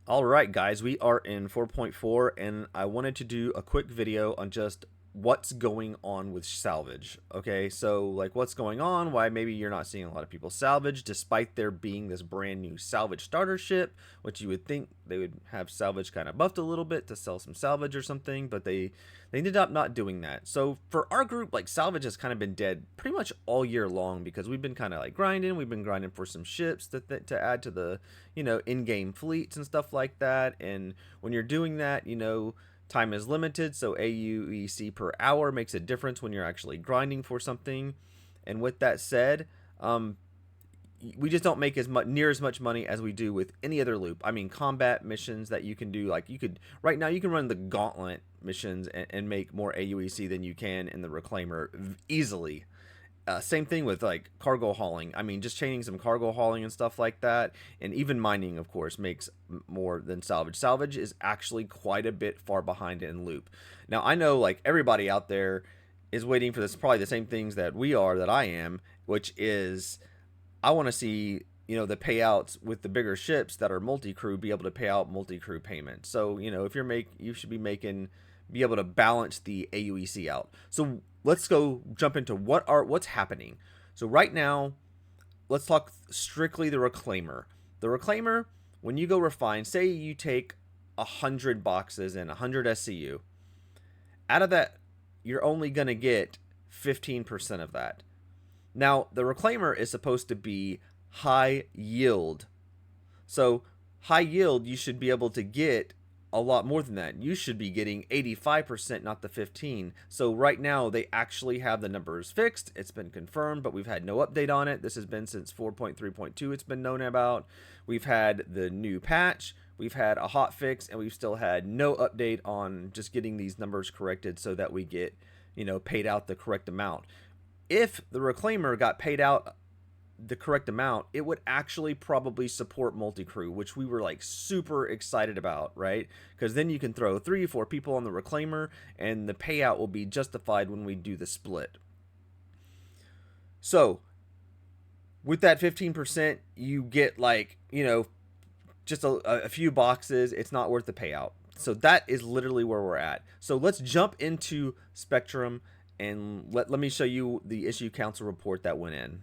All right, guys, we are in 4.4, and I wanted to do a quick video on just what's going on with salvage. Okay, so like what's going on, why maybe you're not seeing a lot of people salvage despite there being this brand new salvage starter ship, which you would think they would have salvage kind of buffed a little bit to sell some salvage or something, but they ended up not doing that. So for our group, like salvage has kind of been dead pretty much all year long because we've been kind of like grinding. We've been grinding for some ships to add to the in-game fleets and stuff like that. And when you're doing that, time is limited, so AUEC per hour makes a difference when you're actually grinding for something. And with that said, we just don't make near as much money as we do with any other loop. I mean, combat missions that you can do, like right now you can run the gauntlet missions and make more AUEC than you can in the reclaimer easily. Same thing with like cargo hauling. I mean, just chaining some cargo hauling and stuff like that, and even mining, of course, makes more than salvage. Salvage is actually quite a bit far behind in loop. Now, I know like everybody out there is waiting for this, probably the same things that I am, which is I want to see the payouts with the bigger ships that are multi-crew be able to pay out multi-crew payments. So if you should be able to balance the AUEC out. So let's go jump into what's happening. So right now, let's talk strictly the reclaimer. The reclaimer, when you go refine, say you take 100 boxes and 100 SCU. Out of that, you're only gonna get 15% of that. Now, the reclaimer is supposed to be high yield. So high yield, you should be able to get a lot more than that. You should be getting 85%, not the 15. So right now they actually have the numbers fixed. It's been confirmed, but we've had no update on it. This has been since 4.3.2 it's been known about. We've had the new patch, we've had a hot fix, and we've still had no update on just getting these numbers corrected so that we get, paid out the correct amount. If the reclaimer got paid out the correct amount, it would actually probably support multi-crew, which we were like super excited about, right? Because then you can throw 3 or 4 people on the reclaimer and the payout will be justified when we do the split. So with that 15%, you get like just a few boxes. It's not worth the payout. So that is literally where we're at. So let's jump into Spectrum and let me show you the issue council report that went in.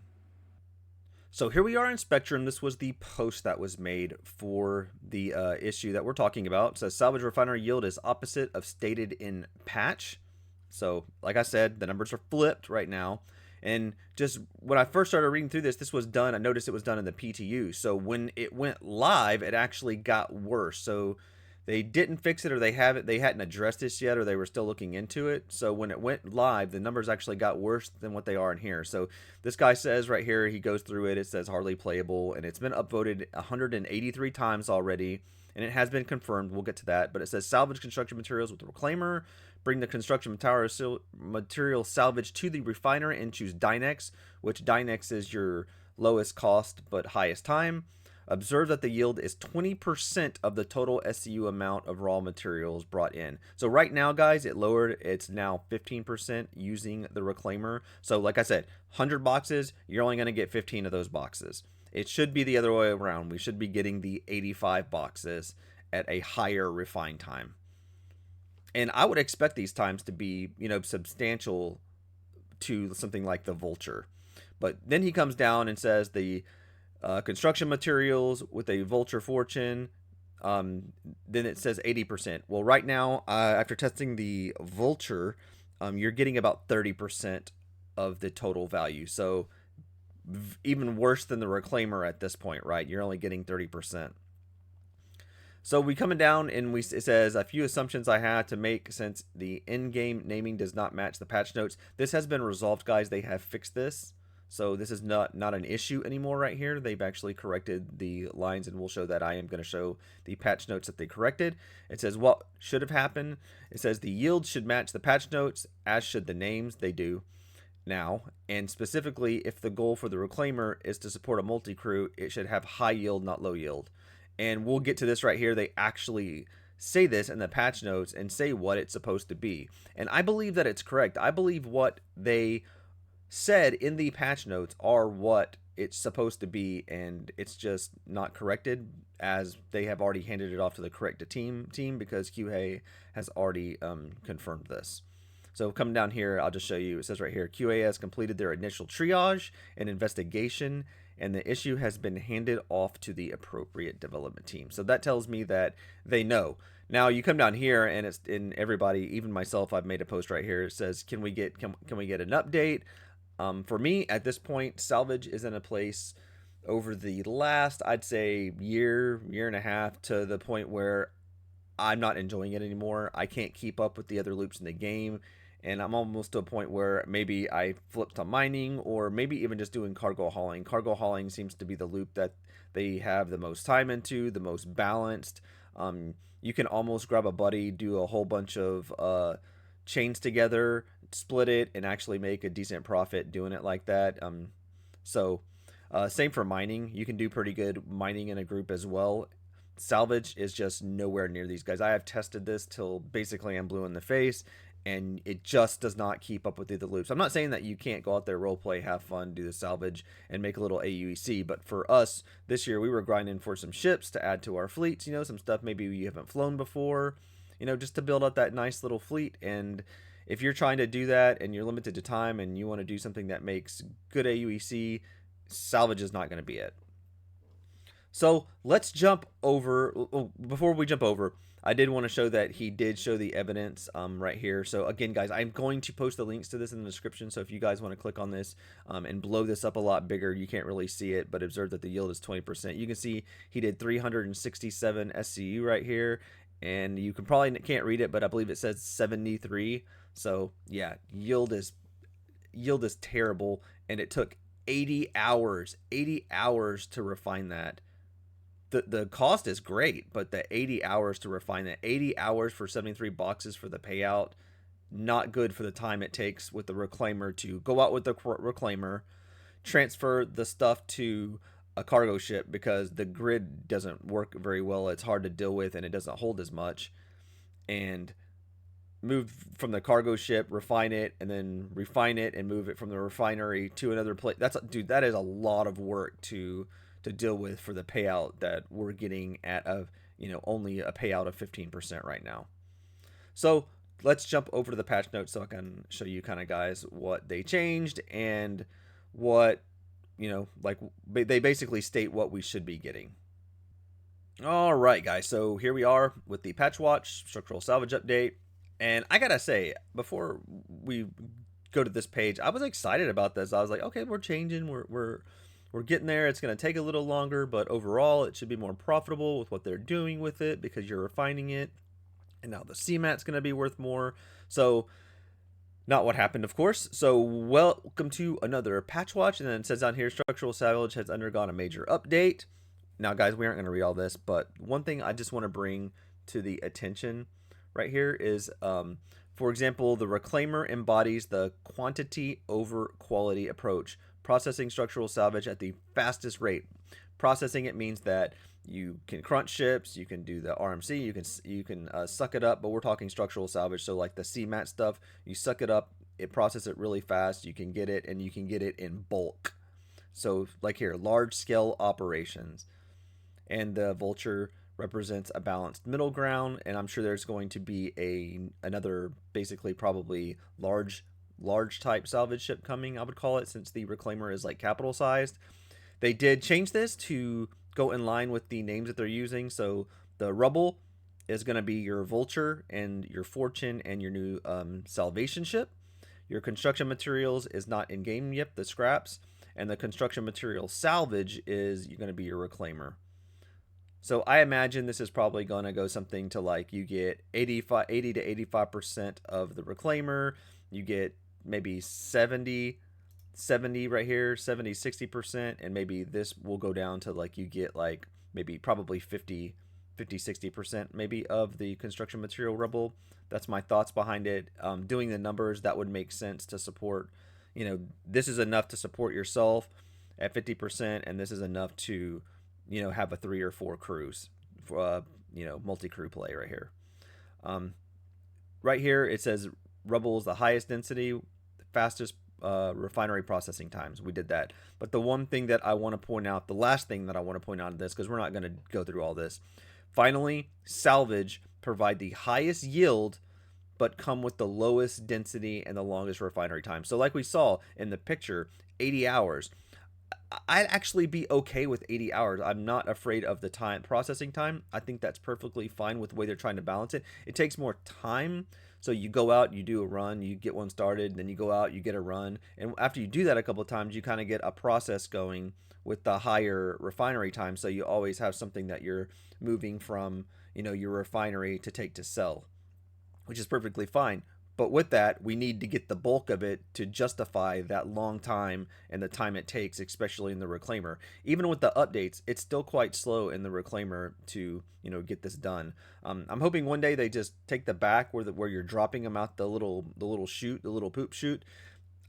So here we are in Spectrum. This was the post that was made for the issue that we're talking about. It says salvage refinery yield is opposite of stated in patch. So like I said, the numbers are flipped right now. And just when I first started reading through this was done. I noticed it was done in the PTU. So when it went live, it actually got worse. So they didn't fix it, or they hadn't addressed this yet, or they were still looking into it. So when it went live, the numbers actually got worse than what they are in here. So this guy says right here, he goes through it, it says hardly playable, and it's been upvoted 183 times already, and it has been confirmed. We'll get to that, but it says salvage construction materials with the reclaimer, bring the construction material salvage to the refiner and choose Dynex, which Dynex is your lowest cost but highest time. Observe that the yield is 20% of the total SCU amount of raw materials brought in. So right now, guys, it lowered. It's now 15% using the reclaimer. So like I said, 100 boxes, you're only going to get 15 of those boxes. It should be the other way around. We should be getting the 85 boxes at a higher refine time. And I would expect these times to be, substantial to something like the Vulture. But then he comes down and says the construction materials with a Vulture fortune, then it says 80%. Well, right now, after testing the Vulture, you're getting about 30% of the total value. So even worse than the reclaimer at this point, right? You're only getting 30%. So we coming down and it says a few assumptions I had to make since the in-game naming does not match the patch notes. This has been resolved, guys. They have fixed this. So this is not an issue anymore right here. They've actually corrected the lines, and we'll show that. I am going to show the patch notes that they corrected. It says what should have happened. It says the yield should match the patch notes, as should the names. They do now. And specifically, if the goal for the reclaimer is to support a multi-crew, it should have high yield, not low yield. And we'll get to this right here. They actually say this in the patch notes and say what it's supposed to be. And I believe that it's correct. I believe what they said in the patch notes are what it's supposed to be, and it's just not corrected, as they have already handed it off to the correct team because QA has already confirmed this. So coming down here, I'll just show you. It says right here, QA has completed their initial triage and investigation, and the issue has been handed off to the appropriate development team. So that tells me that they know. Now you come down here, and it's in everybody, even myself. I've made a post right here. It says, "Can we get an update?" For me, at this point, Salvage is in a place over the last, I'd say, year and a half, to the point where I'm not enjoying it anymore. I can't keep up with the other loops in the game, and I'm almost to a point where maybe I flip to mining, or maybe even just doing cargo hauling. Cargo hauling seems to be the loop that they have the most time into, the most balanced. You can almost grab a buddy, do a whole bunch of chains together, split it, and actually make a decent profit doing it like that. Same for mining. You can do pretty good mining in a group as well. Salvage is just nowhere near these guys. I have tested this till basically I'm blue in the face, and it just does not keep up with the other loops. I'm not saying that you can't go out there, role play, have fun, do the salvage, and make a little AUEC, but for us this year, we were grinding for some ships to add to our fleets, some stuff maybe you haven't flown before, just to build up that nice little fleet. And if you're trying to do that and you're limited to time and you want to do something that makes good AUEC, salvage is not going to be it. So let's jump over. Before we jump over, I did want to show that he did show the evidence right here. So again, guys, I'm going to post the links to this in the description. So if you guys want to click on this and blow this up a lot bigger, you can't really see it, but observe that the yield is 20%. You can see he did 367 SCU right here, and you probably can't read it, but I believe it says 73. So yeah, yield is terrible, and it took 80 hours to refine that. The cost is great, but the 80 hours to refine that, 80 hours for 73 boxes for the payout, not good for the time it takes with the reclaimer to go out with the reclaimer, transfer the stuff to a cargo ship, because the grid doesn't work very well. It's hard to deal with, and it doesn't hold as much, and move from the cargo ship, refine it, and then refine it and move it from the refinery to another place. That is a lot of work to deal with for the payout that we're getting at only a payout of 15% right now. So let's jump over to the patch notes so I can show you kind of, guys, what they changed and what, they basically state what we should be getting. All right, guys, so here we are with the patch watch structural salvage update. And I gotta say, before we go to this page, I was excited about this. I was like, okay, we're changing, we're getting there. It's going to take a little longer, but overall it should be more profitable with what they're doing with it, because you're refining it, and now the CMAT's going to be worth more. So not what happened, of course. So welcome to another patch watch, and then it says down here, structural salvage has undergone a major update. Now, guys, we aren't going to read all this, but one thing I just want to bring to the attention right here is, for example, the reclaimer embodies the quantity over quality approach, processing structural salvage at the fastest rate. Processing it means that you can crunch ships, you can do the RMC, you can suck it up, but we're talking structural salvage. So like the CMAT stuff, you suck it up, it processes it really fast, you can get it, and you can get it in bulk. So like here, large scale operations. And the vulture represents a balanced middle ground, and I'm sure there's going to be another basically probably large type salvage ship coming, I would call it, since the reclaimer is like capital sized. They did change this to go in line with the names that they're using. So the rubble is going to be your vulture and your fortune and your new salvation ship. Your construction materials is not in game yet, the scraps, and the construction material salvage is going to be your reclaimer. So I imagine this is probably going to go something to like, you get 80 to 85% of the reclaimer, you get maybe 70 right here, 60%, and maybe this will go down to like, you get like maybe probably 60% maybe of the construction material rubble. That's my thoughts behind it. Doing the numbers, that would make sense to support, this is enough to support yourself at 50%, and this is enough to, have a 3 or 4 crews for, multi-crew play right here. Right here, it says rubble is the highest density, fastest refinery processing times. We did that. But the one thing that I want to point out, the last thing that I want to point out in this, because we're not going to go through all this. Finally, Salvage provide the highest yield but come with the lowest density and the longest refinery time. So like we saw in the picture, 80 hours. I'd actually be okay with 80 hours. I'm not afraid of the time processing time. I think that's perfectly fine with the way they're trying to balance it. It takes more time. So you go out, you do a run, you get one started, then you go out, you get a run. And after you do that a couple of times, you kind of get a process going with the higher refinery time. So you always have something that you're moving from, your refinery to take to sell, which is perfectly fine. But with that, we need to get the bulk of it to justify that long time and the time it takes, especially in the reclaimer. Even with the updates, it's still quite slow in the reclaimer to get this done. I'm hoping one day they just take the back where you're dropping them out the little chute, the little poop chute.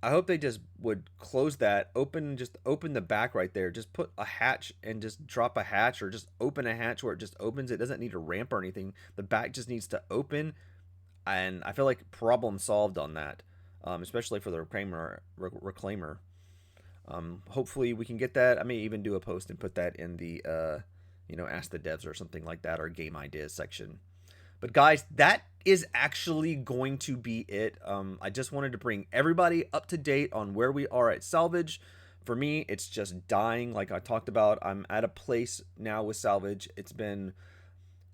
I hope they just would close that, just open the back right there. Just put a hatch and just drop a hatch, or just open a hatch where it just opens. It doesn't need a ramp or anything. The back just needs to open, and I feel like problem solved on that, especially for the reclaimer. Hopefully we can get that. I may even do a post and put that in the ask the devs or something like that, or game ideas section. But guys, that is actually going to be it. I just wanted to bring everybody up to date on where we are at Salvage. For me, it's just dying, like I talked about. I'm at a place now with Salvage. It's been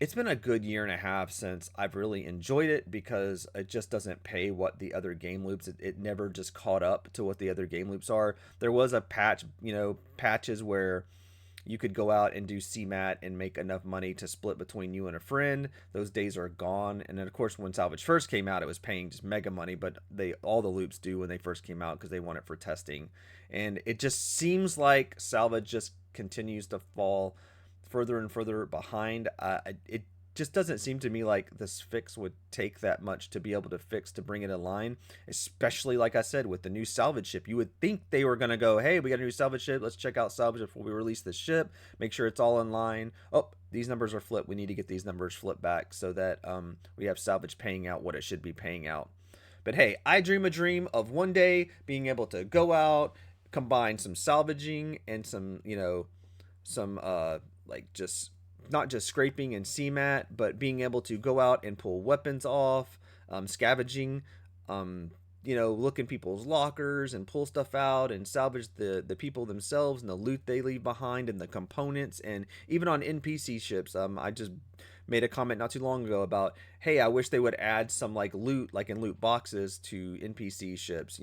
a good year and a half since I've really enjoyed it, because it just doesn't pay what the other game loops. It never just caught up to what the other game loops are. There was a patches where you could go out and do CMAT and make enough money to split between you and a friend. Those days are gone. And then of course, when Salvage first came out, it was paying just mega money, but all the loops do when they first came out, because they want it for testing. And it just seems like Salvage just continues to fall further and further behind. It just doesn't seem to me like this fix would take that much to be able to bring it in line, especially like I said with the new Salvage ship. You would think they were going to go, hey, we got a new Salvage ship, let's check out Salvage before we release this ship, make sure it's all in line. Oh, these numbers are flipped. We need to get these numbers flipped back so that we have Salvage paying out what it should be paying out. But hey, I dream a dream of one day being able to go out, combine some salvaging and some like just not just scraping and CMAT, but being able to go out and pull weapons off, scavenging, look in people's lockers and pull stuff out and salvage the people themselves and the loot they leave behind and the components. And even on NPC ships, I just made a comment not too long ago about, hey, I wish they would add some like loot, like in loot boxes, to NPC ships.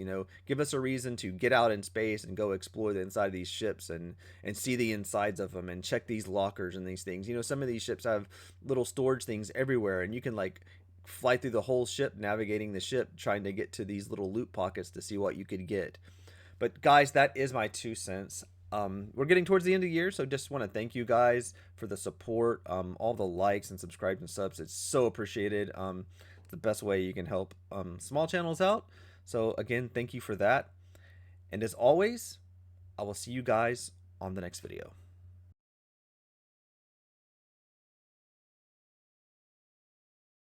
Give us a reason to get out in space and go explore the inside of these ships and see the insides of them and check these lockers and these things. Some of these ships have little storage things everywhere, and you can like fly through the whole ship, navigating the ship, trying to get to these little loot pockets to see what you could get. But guys, that is my 2 cents. We're getting towards the end of the year, so just want to thank you guys for the support, all the likes and subscribes and subs. It's so appreciated. It's the best way you can help small channels out. So again, thank you for that. And as always, I will see you guys on the next video.